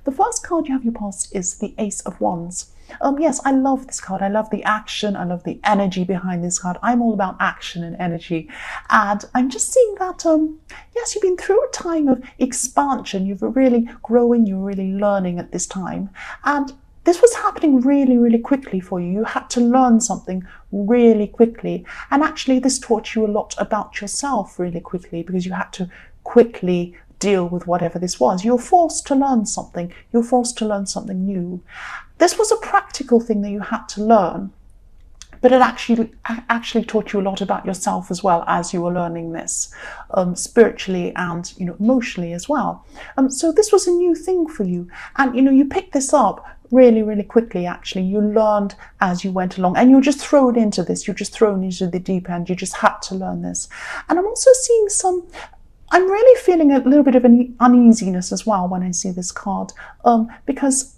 The first card you have your past is the Ace of Wands. Yes, I love this card. I love the action. I love the energy behind this card. I'm all about action and energy. And I'm just seeing that, yes, you've been through a time of expansion. You've really growing, you're really learning at this time. And this was happening really, really quickly for you. You had to learn something really quickly. And actually, this taught you a lot about yourself really quickly, because you had to quickly deal with whatever this was. You're forced to learn something. You're forced to learn something new. This was a practical thing that you had to learn, but it actually taught you a lot about yourself as well as you were learning this, spiritually and emotionally as well. So this was a new thing for you, and you picked this up really, really quickly. Actually, you learned as you went along, and you're just thrown into this. You're just thrown into the deep end. You just had to learn this. And I'm also seeing I'm really feeling a little bit of an uneasiness as well when I see this card, because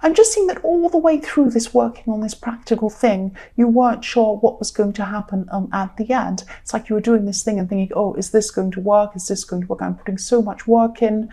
I'm just seeing that all the way through this working on this practical thing, you weren't sure what was going to happen at the end. It's like you were doing this thing and thinking, oh, is this going to work? Is this going to work? I'm putting so much work in.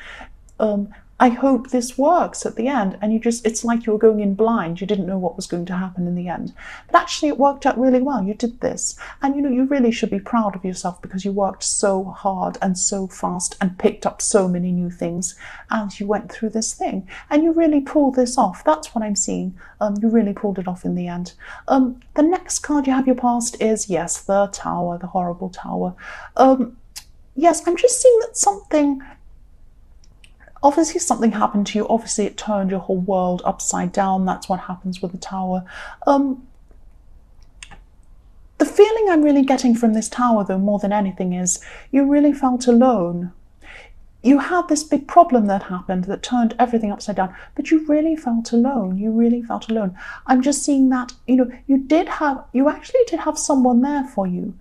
I hope this works at the end. And it's like you were going in blind. You didn't know what was going to happen in the end. But actually it worked out really well. You did this. And you really should be proud of yourself, because you worked so hard and so fast and picked up so many new things as you went through this thing. And you really pulled this off. That's what I'm seeing. You really pulled it off in the end. The next card you have your past is, yes, the Tower, the horrible Tower. Yes, I'm just seeing that obviously something happened to you. Obviously it turned your whole world upside down. That's what happens with the Tower. The feeling I'm really getting from this Tower, though, more than anything, is you really felt alone. You had this big problem that happened that turned everything upside down, but you really felt alone. You really felt alone. I'm just seeing that, you actually did have someone there for you,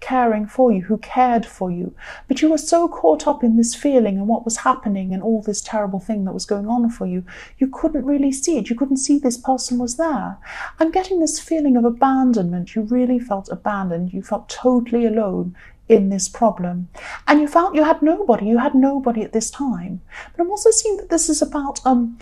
caring for you, who cared for you, but you were so caught up in this feeling and what was happening and all this terrible thing that was going on for you, you couldn't really see it. You couldn't see this person was there. I'm getting this feeling of abandonment. You really felt abandoned. You felt totally alone in this problem, and you felt you had nobody at this time. But I'm also seeing that this is about a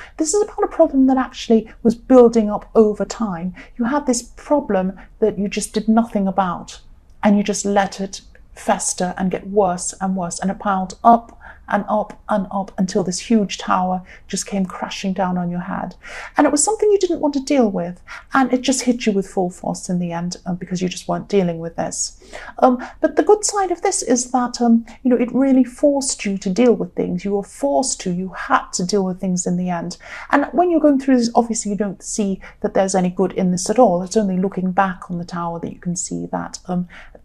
problem that actually was building up over time. You had this problem that you just did nothing about, and you just let it fester and get worse and worse, and it piled up and up and up until this huge tower just came crashing down on your head. And it was something you didn't want to deal with, and it just hit you with full force in the end, because you just weren't dealing with this. But the good side of this is that it really forced you to deal with things. You were forced to, you had to deal with things in the end. And when you're going through this, obviously you don't see that there's any good in this at all. It's only looking back on the Tower that you can see that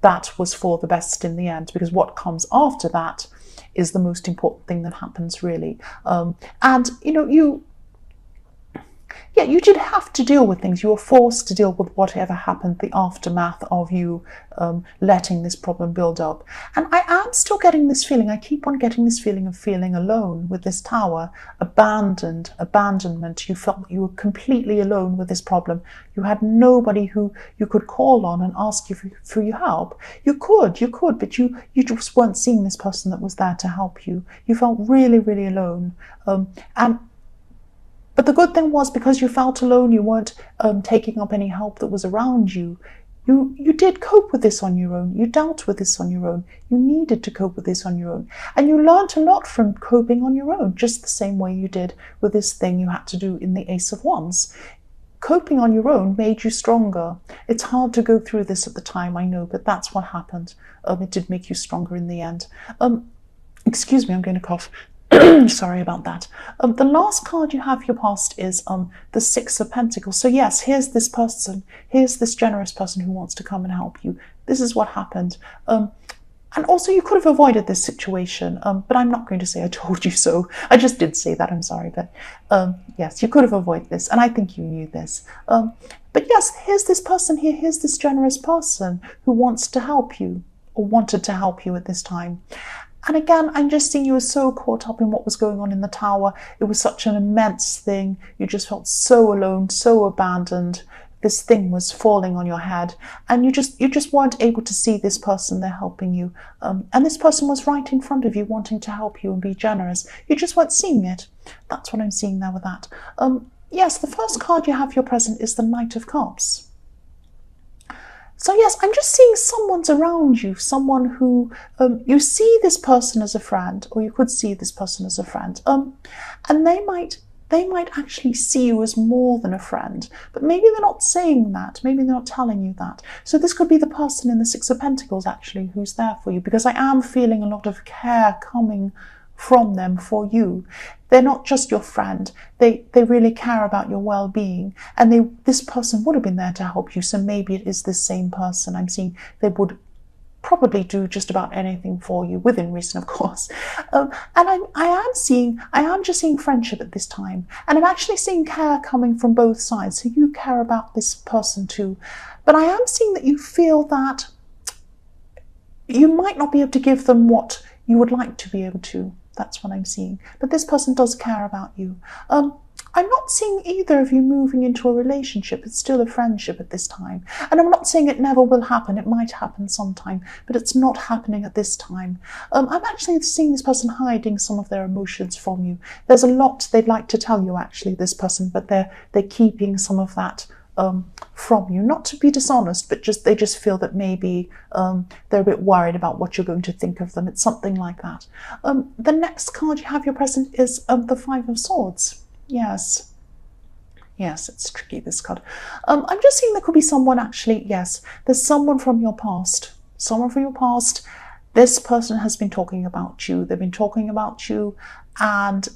that was for the best in the end, because what comes after that is the most important thing that happens, really. And you did have to deal with things. You were forced to deal with whatever happened, the aftermath of you letting this problem build up. And I am still getting this feeling. I keep on getting this feeling of feeling alone with this Tower, abandonment. You felt you were completely alone with this problem. You had nobody who you could call on and ask you for your help. You could, but you just weren't seeing this person that was there to help you. You felt really, really alone. But the good thing was, because you felt alone, you weren't taking up any help that was around you. You did cope with this on your own. You dealt with this on your own. You needed to cope with this on your own. And you learned a lot from coping on your own, just the same way you did with this thing you had to do in the Ace of Wands. Coping on your own made you stronger. It's hard to go through this at the time, I know, but that's what happened. It did make you stronger in the end. Excuse me, I'm going to cough. Sorry about that. The last card you have your past is the Six of Pentacles. So yes, here's this person. Here's this generous person who wants to come and help you. This is what happened. And also you could have avoided this situation, but I'm not going to say I told you so. I just did say that, I'm sorry. But yes, you could have avoided this, and I think you knew this. But yes, here's this person here. Here's this generous person who wants to help you, or wanted to help you at this time. And again, I'm just seeing you were so caught up in what was going on in the Tower. It was such an immense thing. You just felt so alone, so abandoned, this thing was falling on your head, and you just weren't able to see this person there helping you. And this person was right in front of you, wanting to help you and be generous. You just weren't seeing it. That's what I'm seeing there with that. Yes, the first card you have your present is the Knight of Cups. So yes, I'm just seeing someone's around you, someone who you see this person as a friend, or you could see this person as a friend, and they might actually see you as more than a friend, but maybe they're not saying that, maybe they're not telling you that. So this could be the person in the Six of Pentacles actually who's there for you, because I am feeling a lot of care coming from them for you. They're not just your friend, they really care about your well-being, and this person would have been there to help you. So maybe it is this same person. I'm seeing they would probably do just about anything for you, within reason, of course. And I am just seeing friendship at this time, and I'm actually seeing care coming from both sides. So you care about this person too, but I am seeing that you feel that you might not be able to give them what you would like to be able to. That's what I'm seeing. But this person does care about you. I'm not seeing either of you moving into a relationship. It's still a friendship at this time. And I'm not saying it never will happen. It might happen sometime, but it's not happening at this time. I'm actually seeing this person hiding some of their emotions from you. There's a lot they'd like to tell you, actually, this person, but they're keeping some of that from you. Not to be dishonest, but they just feel that maybe they're a bit worried about what you're going to think of them. It's something like that. The next card you have your present is the Five of Swords. Yes, it's tricky, this card. I'm just seeing there could be someone, actually, yes, there's someone from your past. Someone from your past. This person has been talking about you. They've been talking about you, and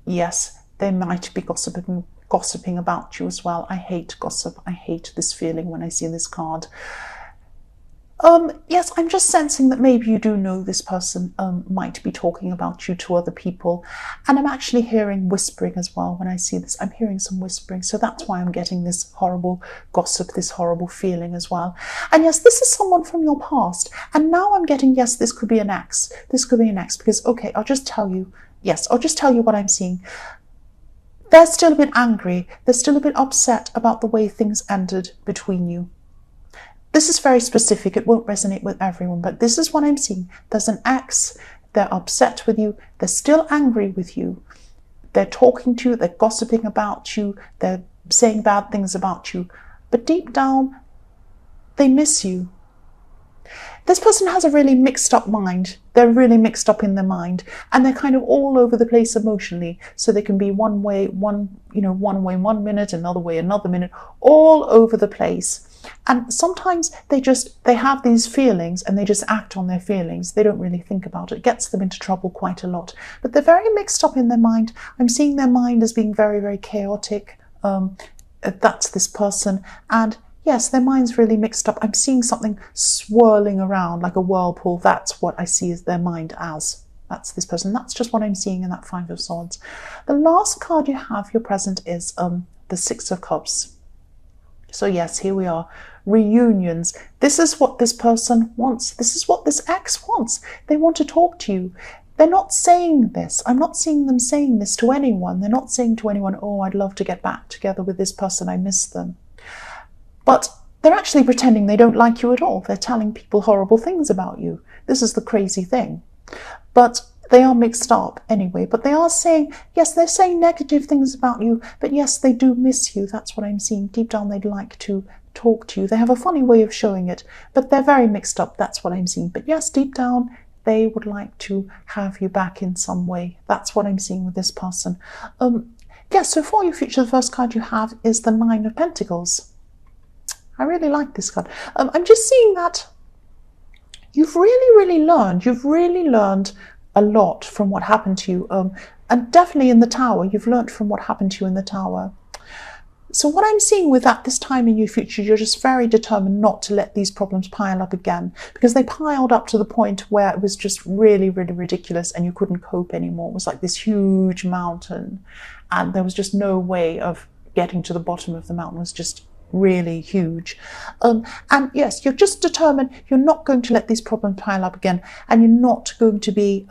yes, they might be gossiping about you as well. I hate gossip. I hate this feeling when I see this card. Yes, I'm just sensing that maybe you do know this person might be talking about you to other people, and I'm actually hearing whispering as well. When I see this, I'm hearing some whispering, so that's why I'm getting this horrible gossip, this horrible feeling as well. And yes, this is someone from your past, and now I'm getting, yes, this could be an ex. This could be an ex, because, okay, I'll just tell you what I'm seeing. They're still a bit angry. They're still a bit upset about the way things ended between you. This is very specific. It won't resonate with everyone, but this is what I'm seeing. There's an ex. They're upset with you. They're still angry with you. They're talking to you. They're gossiping about you. They're saying bad things about you. But deep down, they miss you. This person has a really mixed up mind. They're really mixed up in their mind, and they're kind of all over the place emotionally. So they can be one way one minute, another way another minute, all over the place. And sometimes they have these feelings and they just act on their feelings. They don't really think about it. It gets them into trouble quite a lot. But they're very mixed up in their mind. I'm seeing their mind as being very, very chaotic. That's this person. And yes, their mind's really mixed up. I'm seeing something swirling around like a whirlpool. That's what I see as their mind as. That's this person. That's just what I'm seeing in that Five of Swords. The last card you have your present is the Six of Cups. So yes, here we are. Reunions. This is what this person wants. This is what this ex wants. They want to talk to you. They're not saying this. I'm not seeing them saying this to anyone. They're not saying to anyone, oh, I'd love to get back together with this person. I miss them. But they're actually pretending they don't like you at all. They're telling people horrible things about you. This is the crazy thing. But they are mixed up anyway. But they are saying, yes, they're saying negative things about you. But yes, they do miss you. That's what I'm seeing. Deep down, they'd like to talk to you. They have a funny way of showing it. But they're very mixed up. That's what I'm seeing. But yes, deep down, they would like to have you back in some way. That's what I'm seeing with this person. Yes, so for your future, the first card you have is the Nine of Pentacles. I really like this card. I'm just seeing that you've really learned a lot from what happened to you. And definitely in the Tower, you've learned from what happened to you in the Tower. So what I'm seeing with that this time in your future, you're just very determined not to let these problems pile up again, because they piled up to the point where it was just really, really ridiculous and you couldn't cope anymore. It was like this huge mountain and there was just no way of getting to the bottom of the mountain. It was just really huge. And yes, you're just determined you're not going to let these problems pile up again, and you're not going to be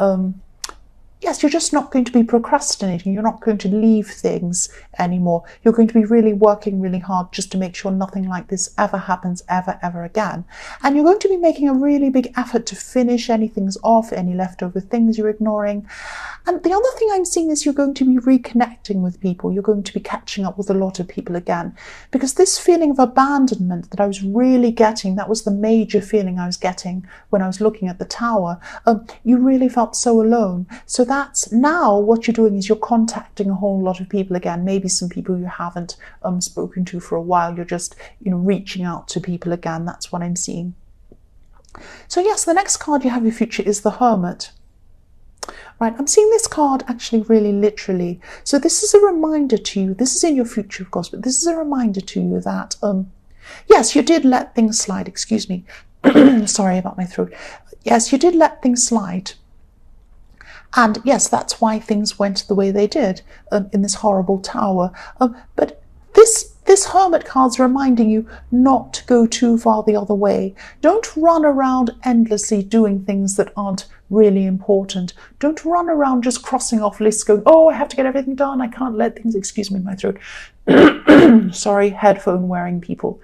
yes, you're just not going to be procrastinating. You're not going to leave things anymore. You're going to be really working really hard just to make sure nothing like this ever happens ever again. And you're going to be making a really big effort to finish any things off, any leftover things you're ignoring. And the other thing I'm seeing is you're going to be reconnecting with people. You're going to be catching up with a lot of people again. Because this feeling of abandonment that I was really getting, that was the major feeling I was getting when I was looking at the tower. You really felt so alone. So that's now what you're doing is you're contacting a whole lot of people again. Maybe some people you haven't spoken to for a while. You're just, reaching out to people again. That's what I'm seeing. So yes, the next card you have your future is the Hermit. Right, I'm seeing this card actually really literally. So this is a reminder to you, this is in your future of course, but this is a reminder to you that, yes, you did let things slide, excuse me. Sorry about my throat. Yes, you did let things slide. And yes, that's why things went the way they did in this horrible tower. But this Hermit card's reminding you not to go too far the other way. Don't run around endlessly doing things that aren't really important. Don't run around just crossing off lists going, oh, I have to get everything done. I can't let things, excuse me, my throat. Sorry, headphone wearing people.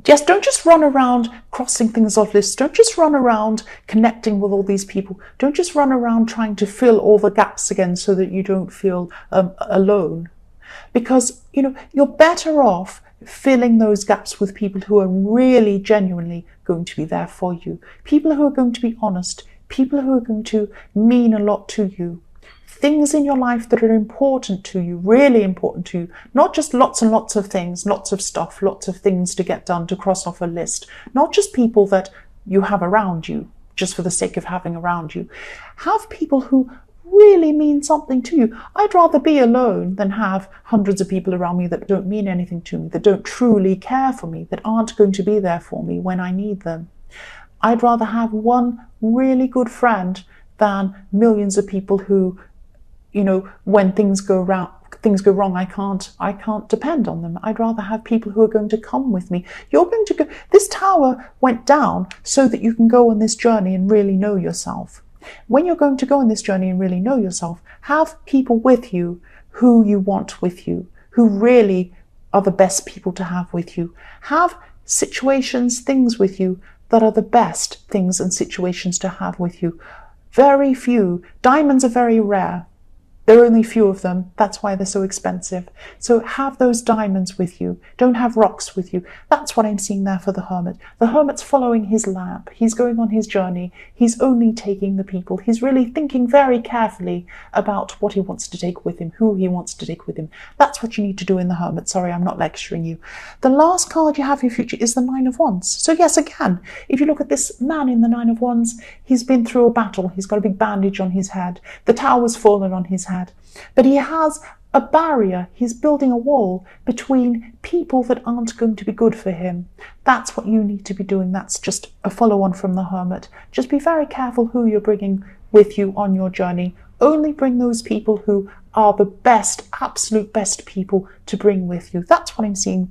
Yes, don't just run around crossing things off lists. Don't just run around connecting with all these people. Don't just run around trying to fill all the gaps again so that you don't feel alone. Because, you're better off filling those gaps with people who are really genuinely going to be there for you. People who are going to be honest. People who are going to mean a lot to you. Things in your life that are important to you, really important to you. Not just lots and lots of things, lots of stuff, lots of things to get done, to cross off a list. Not just people that you have around you, just for the sake of having around you. Have people who really mean something to you. I'd rather be alone than have hundreds of people around me that don't mean anything to me, that don't truly care for me, that aren't going to be there for me when I need them. I'd rather have one really good friend than millions of people who, when things go wrong, I can't depend on them. I'd rather have people who are going to come with me. You're going to go, this tower went down so that you can go on this journey and really know yourself. When you're going to go on this journey and really know yourself, have people with you who you want with you, who really are the best people to have with you. Have situations, things with you that are the best things and situations to have with you. Very few. Diamonds are very rare. There are only few of them. That's why they're so expensive. So have those diamonds with you. Don't have rocks with you. That's what I'm seeing there for the Hermit. The Hermit's following his lamp. He's going on his journey. He's only taking the people. He's really thinking very carefully about what he wants to take with him, who he wants to take with him. That's what you need to do in the Hermit. Sorry, I'm not lecturing you. The last card you have for your future is the Nine of Wands. So yes, again, if you look at this man in the Nine of Wands, he's been through a battle. He's got a big bandage on his head. The tower's fallen on his head. But he has a barrier. He's building a wall between people that aren't going to be good for him. That's what you need to be doing. That's just a follow-on from the Hermit. Just be very careful who you're bringing with you on your journey. Only bring those people who are the best, absolute best people to bring with you. That's what I'm seeing